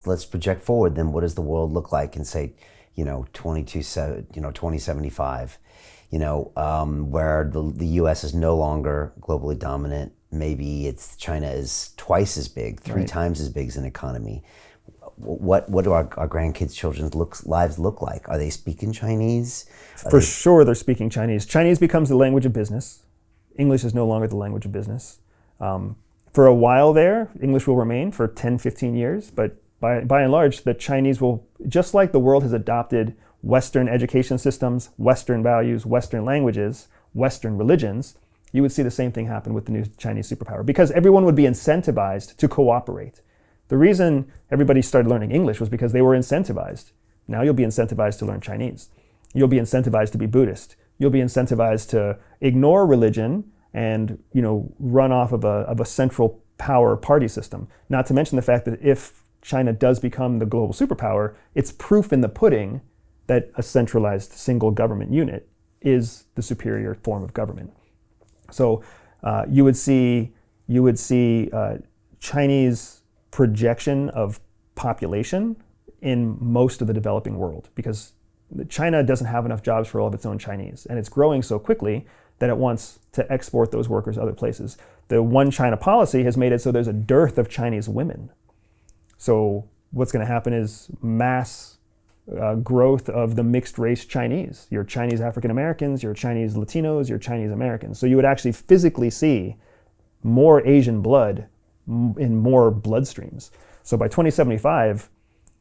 let's project forward. Then what does the world look like in, say, 2075? Where the U.S. is no longer globally dominant. Maybe it's China is twice as big, three Right. times as big as an economy. What do our grandkids' children's lives look like? Are they speaking Chinese? For sure, they're speaking Chinese. Chinese becomes the language of business. English is no longer the language of business. For a while there, English will remain for 10, 15 years, but by and large, the Chinese will, just like the world has adopted Western education systems, Western values, Western languages, Western religions, you would see the same thing happen with the new Chinese superpower, because everyone would be incentivized to cooperate. The reason everybody started learning English was because they were incentivized. Now you'll be incentivized to learn Chinese. You'll be incentivized to be Buddhist. You'll be incentivized to ignore religion and run off of a central power party system. Not to mention the fact that if China does become the global superpower, it's proof in the pudding that a centralized single government unit is the superior form of government. So you would see Chinese projection of population in most of the developing world, because China doesn't have enough jobs for all of its own Chinese, and it's growing so quickly that it wants to export those workers other places. The One China policy has made it so there's a dearth of Chinese women. So what's going to happen is mass growth of the mixed race Chinese. Your Chinese African Americans, your Chinese Latinos, your Chinese Americans. So you would actually physically see more Asian blood in more bloodstreams. So by 2075,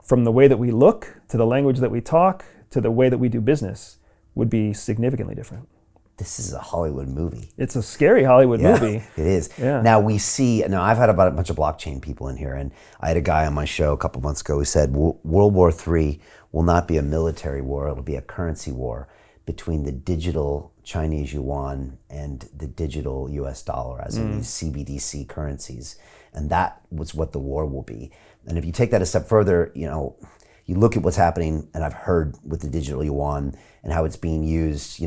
from the way that we look to the language that we talk to the way that we do business would be significantly different. This is a Hollywood movie. It's a scary Hollywood movie. It is. Yeah. Now I've had about a bunch of blockchain people in here, and I had a guy on my show a couple months ago who said World War III will not be a military war, it'll be a currency war between the digital Chinese yuan and the digital US dollar, as in these CBDC currencies. And that was what the war will be. And if you take that a step further, you look at what's happening, and I've heard with the digital yuan and how it's being used,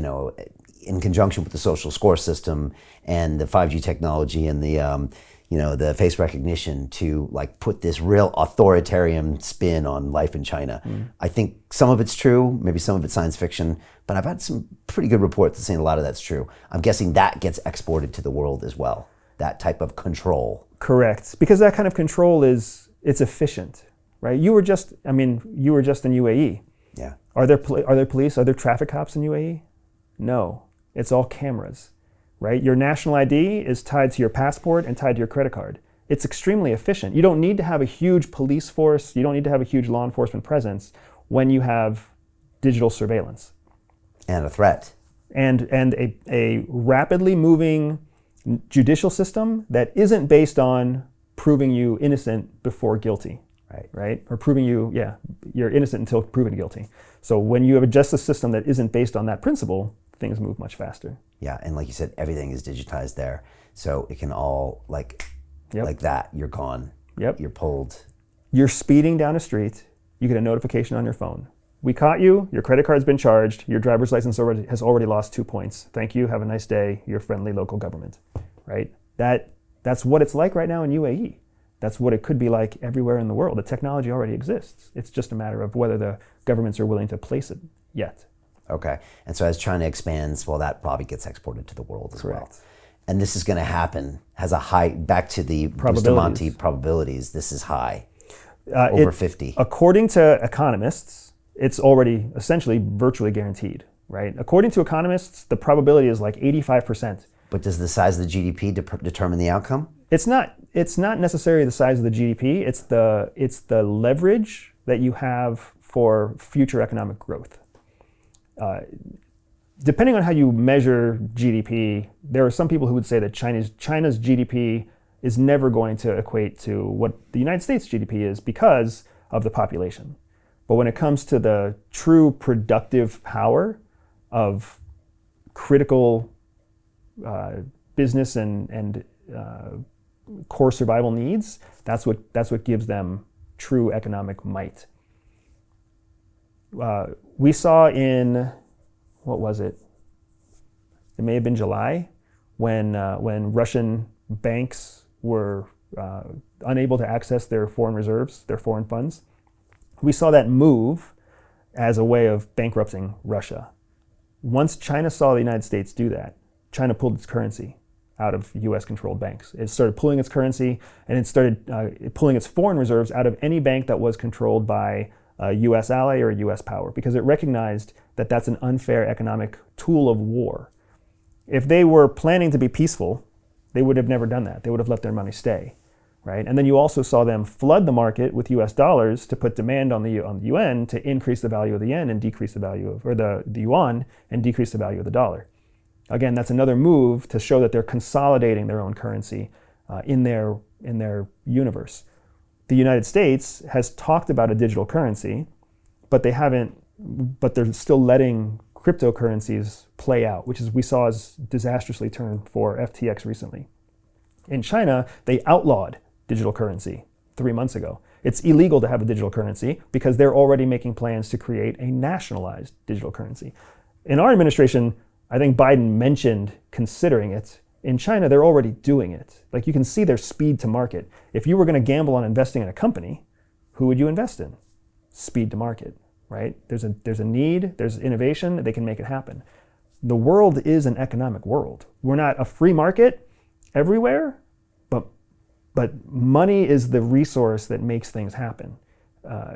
in conjunction with the social score system and the 5G technology and the face recognition to put this real authoritarian spin on life in China. I think some of it's true, maybe some of it's science fiction, but I've had some pretty good reports saying a lot of that's true. I'm guessing that gets exported to the world as well, that type of control. Correct, because that kind of control it's efficient, right? You were just in UAE. Yeah. Are there police? Are there traffic cops in UAE? No, it's all cameras, right? Your national ID is tied to your passport and tied to your credit card. It's extremely efficient. You don't need to have a huge police force. You don't need to have a huge law enforcement presence when you have digital surveillance. And a threat. And a rapidly moving judicial system that isn't based on proving you innocent before guilty. Right? Or proving you're innocent until proven guilty. So when you have a justice system that isn't based on that principle, things move much faster. Yeah, and like you said, everything is digitized there. So it can all, like that, you're gone. Yep. You're pulled. You're speeding down a street, you get a notification on your phone. We caught you, your credit card's been charged, your driver's license has already lost 2 points. Thank you, have a nice day, your friendly local government, right? That's what it's like right now in UAE. That's what it could be like everywhere in the world. The technology already exists. It's just a matter of whether the governments are willing to place it yet. Okay, and so as China expands, well, that probably gets exported to the world as well. And this is going to happen, has a high, back to the Bustamante probabilities, this is high, over 50. According to economists, it's already essentially virtually guaranteed, right? According to economists, the probability is like 85%. But does the size of the GDP determine the outcome? It's not necessarily the size of the GDP, it's the leverage that you have for future economic growth. Depending on how you measure GDP, there are some people who would say that China's GDP is never going to equate to what the United States GDP is because of the population. But when it comes to the true productive power of critical business and core survival needs, that's what gives them true economic might. We saw in, what was it? It may have been July, when Russian banks were unable to access their foreign reserves, their foreign funds. We saw that move as a way of bankrupting Russia. Once China saw the United States do that, China pulled its currency out of US-controlled banks. It started pulling its currency, and it started pulling its foreign reserves out of any bank that was controlled by a US ally or a US power, because it recognized that that's an unfair economic tool of war. If they were planning to be peaceful, they would have never done that. They would have let their money stay, right? And then you also saw them flood the market with US dollars to put demand on the yuan to increase the value of the yen and decrease the value of, or the yuan and decrease the value of the dollar. Again, that's another move to show that they're consolidating their own currency in their universe. The United States has talked about a digital currency, but they're still letting cryptocurrencies play out, which is we saw as disastrously turned for FTX recently. In China, they outlawed digital currency 3 months ago. It's illegal to have a digital currency because they're already making plans to create a nationalized digital currency. In our administration, I think Biden mentioned considering it. In China, they're already doing it. Like, you can see their speed to market. If you were going to gamble on investing in a company, who would you invest in? Speed to market, right? There's a need, there's innovation, they can make it happen. The world is an economic world. We're not a free market everywhere, but money is the resource that makes things happen.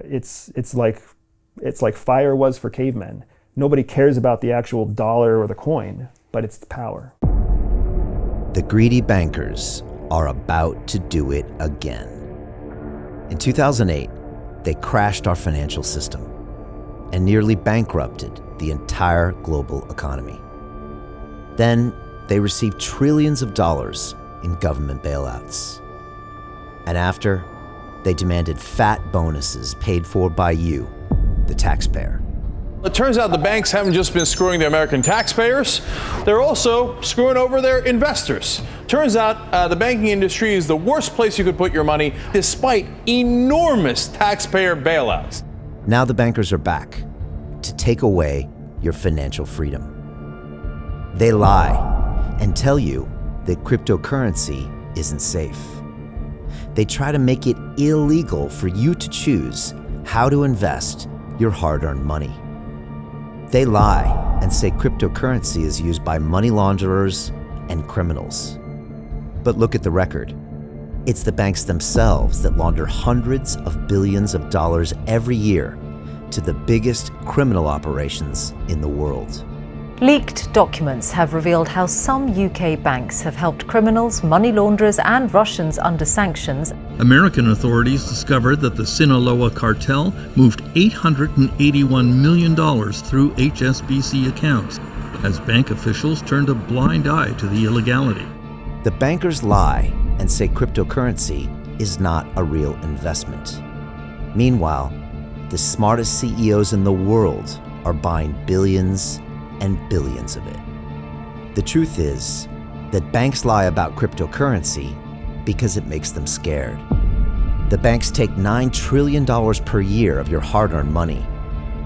It's like fire was for cavemen. Nobody cares about the actual dollar or the coin, but it's the power. The greedy bankers are about to do it again. In 2008, they crashed our financial system and nearly bankrupted the entire global economy. Then they received trillions of dollars in government bailouts. And after, they demanded fat bonuses paid for by you, the taxpayer. It turns out the banks haven't just been screwing the American taxpayers, they're also screwing over their investors. Turns out the banking industry is the worst place you could put your money, despite enormous taxpayer bailouts. Now the bankers are back to take away your financial freedom. They lie and tell you that cryptocurrency isn't safe. They try to make it illegal for you to choose how to invest your hard-earned money. They lie and say cryptocurrency is used by money launderers and criminals. But look at the record. It's the banks themselves that launder hundreds of billions of dollars every year to the biggest criminal operations in the world. Leaked documents have revealed how some UK banks have helped criminals, money launderers and Russians under sanctions. American authorities discovered that the Sinaloa cartel moved $881 million through HSBC accounts as bank officials turned a blind eye to the illegality. The bankers lie and say cryptocurrency is not a real investment. Meanwhile, the smartest CEOs in the world are buying billions and billions of it. The truth is that banks lie about cryptocurrency because it makes them scared. The banks take $9 trillion per year of your hard-earned money,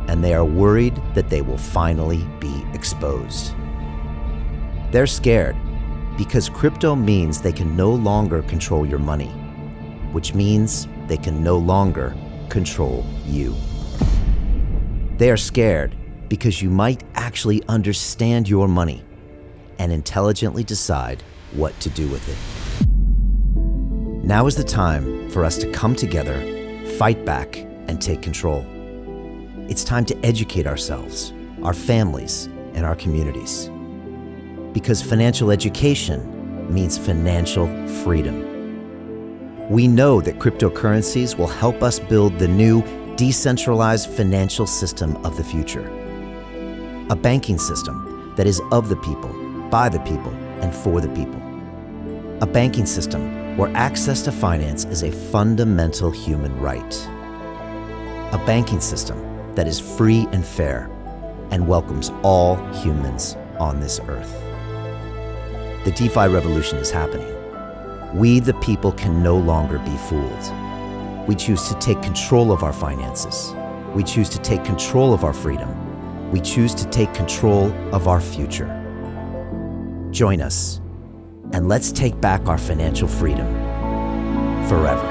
and they are worried that they will finally be exposed. They're scared because crypto means they can no longer control your money, which means they can no longer control you. They are scared because you might actually understand your money and intelligently decide what to do with it. Now is the time for us to come together, fight back, and take control. It's time to educate ourselves, our families, and our communities. Because financial education means financial freedom. We know that cryptocurrencies will help us build the new decentralized financial system of the future. A banking system that is of the people, by the people, and for the people. A banking system where access to finance is a fundamental human right. A banking system that is free and fair and welcomes all humans on this earth. The DeFi revolution is happening. We, the people, can no longer be fooled. We choose to take control of our finances. We choose to take control of our freedom. We choose to take control of our future. Join us, and let's take back our financial freedom. forever.